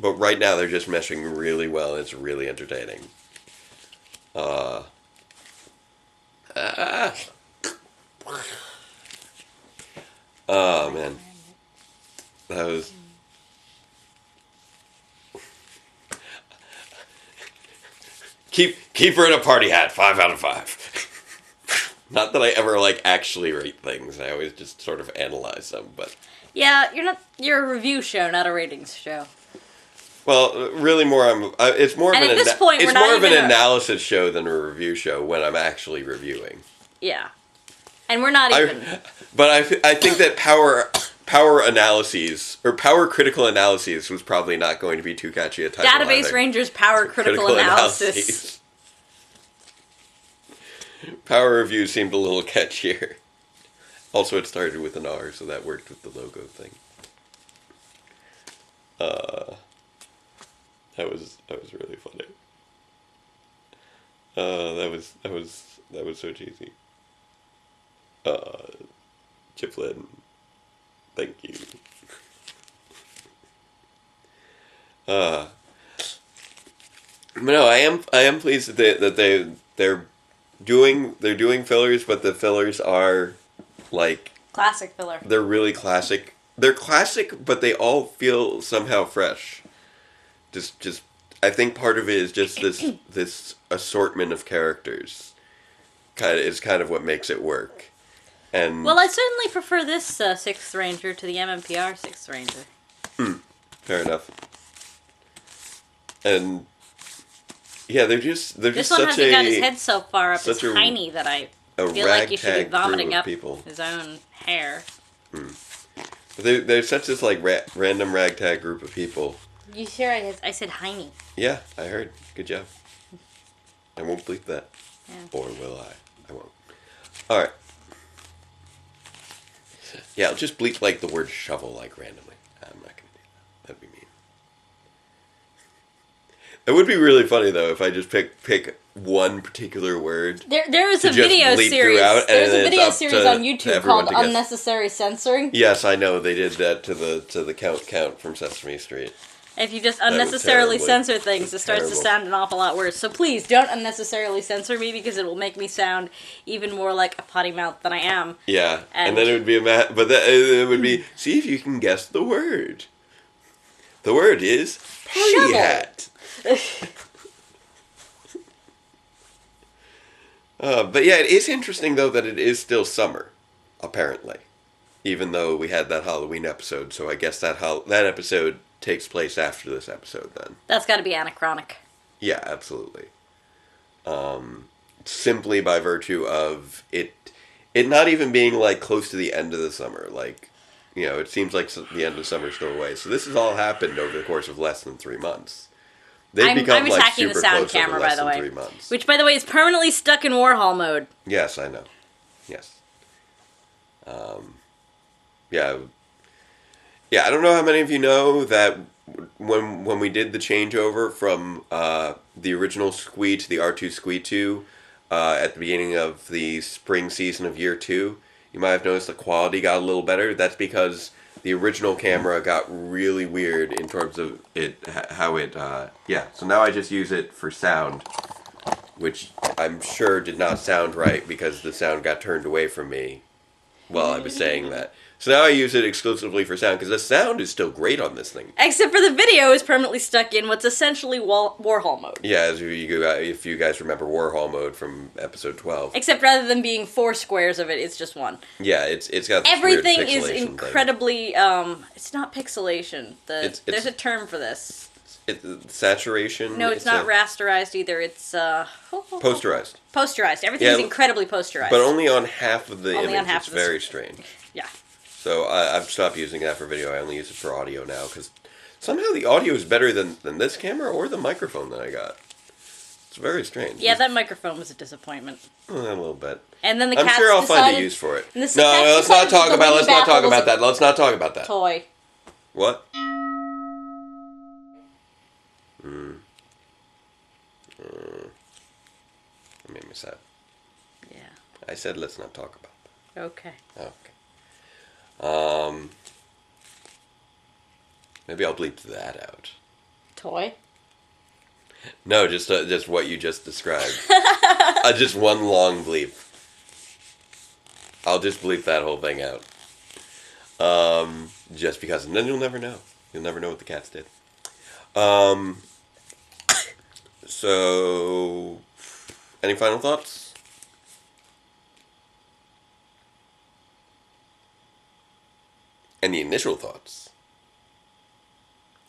But right now they're just meshing really well, and it's really entertaining. Oh, man. That was... Keep her in a party hat, 5 out of 5. Not that I ever, like, actually rate things. I always just sort of analyze them, but... Yeah, you're a review show, not a ratings show. Well, really more, it's more of and an... at this point, it's we're more not of an even analysis show than a review show when I'm actually reviewing. Yeah. And we're not even... But I think that power analyses, or power critical analyses, was probably not going to be too catchy a title. Database either. Rangers Power Critical Analysis. Power review seemed a little catchier. Also, it started with an R, so that worked with the logo thing. That was really funny. That was so cheesy. Chipflin, thank you. No, I am pleased that they're doing fillers, but the fillers are like classic filler. They're really classic. They're classic, but they all feel somehow fresh. Just I think part of it is just this assortment of characters. Is kind of what makes it work. And well, I certainly prefer this 6th Ranger to the MMPR 6th Ranger. Fair enough. And yeah, they're just this one hasn't got his head so far up as tiny that I feel like he should be vomiting up his own hair. They're such this like random ragtag group of people. You sure I said Heiny? Yeah, I heard. Good job. I won't bleep that. Yeah. Or will I? I won't. Alright. Yeah, I'll just bleep like the word shovel like randomly. I'm not gonna do that. That'd be mean. It would be really funny though if I just pick one particular word. There is a video series. There's a video series on YouTube called Unnecessary Censoring. Yes, I know they did that to the count from Sesame Street. If you just unnecessarily censor things, it starts to sound an awful lot worse. So please don't unnecessarily censor me because it will make me sound even more like a potty mouth than I am. Yeah, and then it would be it would be see if you can guess the word. The word is party hat. But yeah, it is interesting though that it is still summer, apparently, even though we had that Halloween episode. So I guess that episode takes place after this episode then. That's got to be anachronic. Yeah, absolutely. Simply by virtue of it not even being like close to the end of the summer. Like, you know, it seems like the end of summer is still away. So this has all happened over the course of less than 3 months. I'm attacking the sound camera, by the way. Which, by the way, is permanently stuck in Warhol mode. Yes, I know. Yes. Yeah. Yeah, I don't know how many of you know that when we did the changeover from the original Squee to the R2 Squee 2 at the beginning of the spring season of year 2, you might have noticed the quality got a little better. That's because the original camera got really weird in terms of yeah. So now I just use it for sound, which I'm sure did not sound right because the sound got turned away from me while I was saying that. So now I use it exclusively for sound, because the sound is still great on this thing. Except for the video is permanently stuck in what's essentially Warhol mode. Yeah, if you guys remember Warhol mode from episode 12. Except rather than being 4 squares of it, it's just 1. Yeah, it's got this everything weird is incredibly, it's not pixelation. There's a term for this. Saturation? No, it's not rasterized either. It's posterized. Posterized. Everything's incredibly posterized. But only on half of the image. It's very strange. Yeah. So I've stopped using that for video. I only use it for audio now because somehow the audio is better than this camera or the microphone that I got. It's very strange. Yeah, that microphone was a disappointment. A little bit. And then I'm sure I'll find a use for it. No, let's not talk about that. Let's not talk about that. Toy. What? That made me sad. Yeah. I said let's not talk about that. Okay. Maybe I'll bleep that out. Toy? No, just what you just described. Just one long bleep. I'll just bleep that whole thing out. Just because, and then you'll never know. You'll never know what the cats did. So, any final thoughts? Any initial thoughts?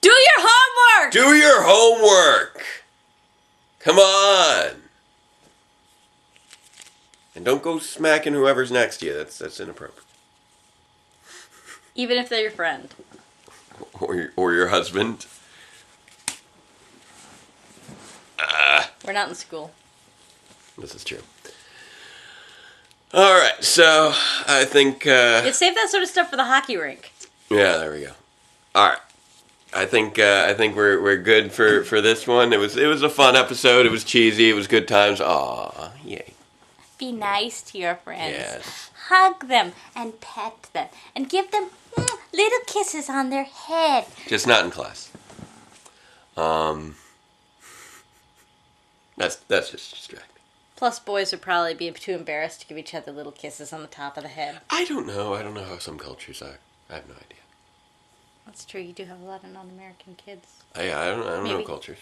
Do your homework! Do your homework! Come on! And don't go smacking whoever's next to you. That's inappropriate. Even if they're your friend. Or your husband. We're not in school. This is true. Alright, so I think... You save that sort of stuff for the hockey rink. Yeah, there we go. Alright. I think we're good for this one. It was a fun episode. It was cheesy. It was good times. Aw, yay. Be nice to your friends. Yes. Hug them and pet them and give them little kisses on their head. Just not in class. That's just distracting. Plus, boys would probably be too embarrassed to give each other little kisses on the top of the head. I don't know. I don't know how some cultures are. I have no idea. That's true. You do have a lot of non-American kids. I don't know cultures.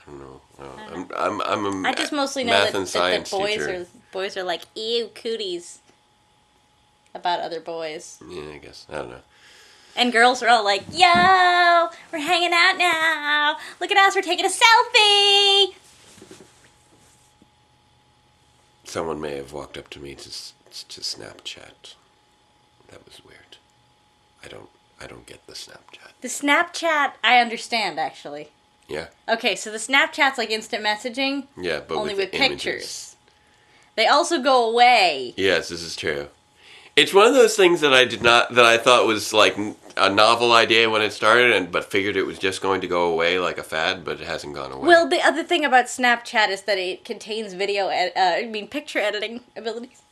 I don't know. I just mostly know that boys are like, ew, cooties about other boys. Yeah, I guess. I don't know. And girls are all like, yo, we're hanging out now. Look at us, we're taking a selfie. Someone may have walked up to me to Snapchat. That was weird. I don't get the Snapchat. The Snapchat, I understand, actually. Yeah. Okay, so the Snapchat's like instant messaging. Yeah, but only with images. pictures. They also go away. Yes, this is true. It's one of those things that I thought was like a novel idea when it started, but figured it was just going to go away like a fad, but it hasn't gone away. Well, the other thing about Snapchat is that it contains picture editing abilities.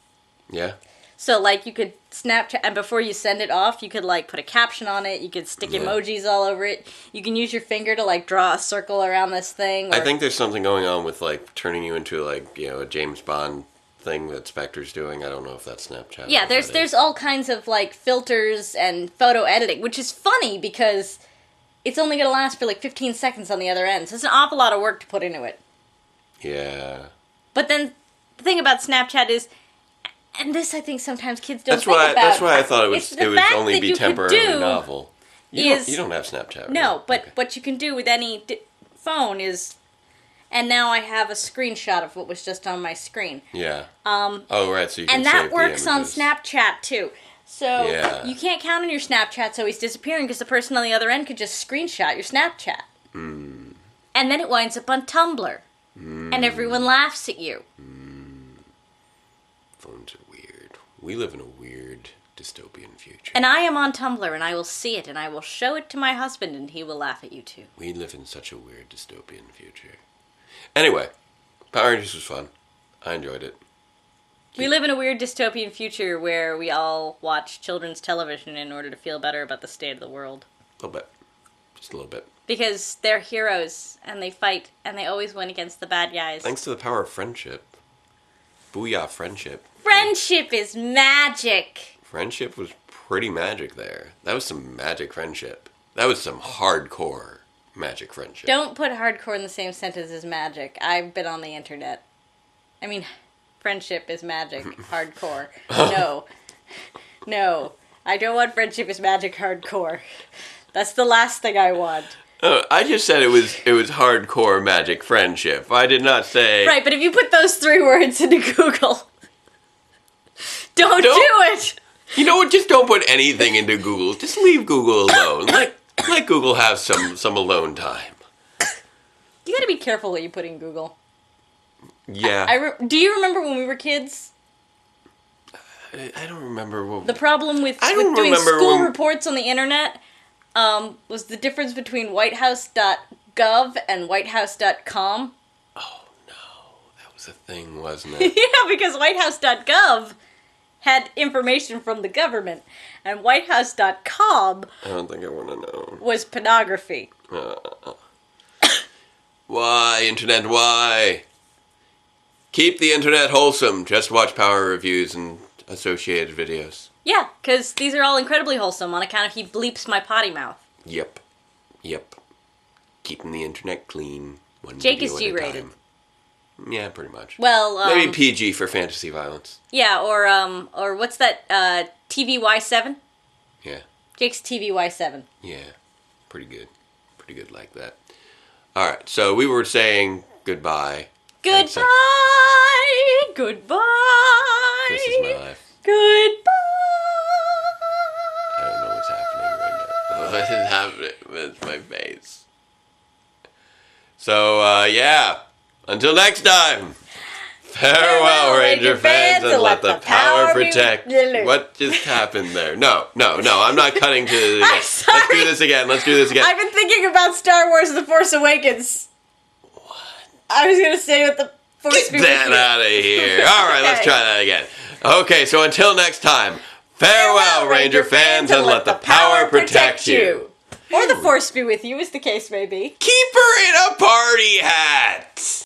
Yeah. So, like, you could Snapchat, and before you send it off, you could, like, put a caption on it, you could stick emojis all over it, you can use your finger to, like, draw a circle around this thing. I think there's something going on with, like, turning you into, like, a James Bond thing that Spectre's doing. I don't know if that's Snapchat. Yeah, there's all kinds of, like, filters and photo editing, which is funny because it's only going to last for, like, 15 seconds on the other end, so it's an awful lot of work to put into it. Yeah. But then, the thing about Snapchat is, and this I think sometimes kids don't think about. That's why I thought it would only be temporarily novel. You don't have Snapchat, right? No, but what you can do with any phone is, and now I have a screenshot of what was just on my screen. Yeah. Oh, right. So you can and that works on Snapchat too. So you can't count on your Snapchat so he's disappearing because the person on the other end could just screenshot your Snapchat. Mm. And then it winds up on Tumblr. And everyone laughs at you. Phones are weird. We live in a weird dystopian future. And I am on Tumblr, and I will see it, and I will show it to my husband, and he will laugh at you too. We live in such a weird dystopian future. Anyway, Power Rangers was fun. I enjoyed it. We live in a weird dystopian future where we all watch children's television in order to feel better about the state of the world. A little bit. Just a little bit. Because they're heroes, and they fight, and they always win against the bad guys. Thanks to the power of friendship. Booyah, friendship. Friendship is magic. Friendship was pretty magic there. That was some magic friendship. That was some hardcore magic friendship. Don't put hardcore in the same sentence as magic. I've been on the internet. I mean, friendship is magic. Hardcore. No. No. I don't want friendship is magic hardcore. That's the last thing I want. I just said it was hardcore magic friendship. I did not say... Right, but if you put those 3 words into Google, don't do it! You know what? Just don't put anything into Google. Just leave Google alone. Let Google have some alone time. You gotta be careful what you put in Google. Yeah. Do you remember when we were kids? I don't remember what... The problem with doing school reports on the internet... was the difference between whitehouse.gov and whitehouse.com. Oh, no. That was a thing, wasn't it? Yeah, because whitehouse.gov had information from the government, and whitehouse.com... I don't think I want to know. ...was pornography. Why, internet, why? Keep the internet wholesome. Just watch Power Reviews and associated videos. Yeah, because these are all incredibly wholesome on account of he bleeps my potty mouth. Yep. Keeping the internet clean. One Jake video is at a G-rated. time. Yeah, pretty much. Well, maybe PG for fantasy violence. Yeah, or what's that, TVY7? Yeah. Jake's TVY7. Yeah, pretty good. Pretty good like that. Alright, so we were saying goodbye. Goodbye! Goodbye! This is my life. Goodbye! I don't know what's happening right now. What is happening with my face? So, yeah. Until next time. Farewell, Ranger fans, and let the power protect. What just happened there? No, I'm not cutting to it again. I'm sorry. Let's do this again. I've been thinking about Star Wars The Force Awakens. What? I was going to say with the Force Get that out of here. All right, let's try that again. Okay, so until next time, farewell, Ranger fans, and let the power protect you. Or the Force be with you, as the case may be. Keep her in a party hat.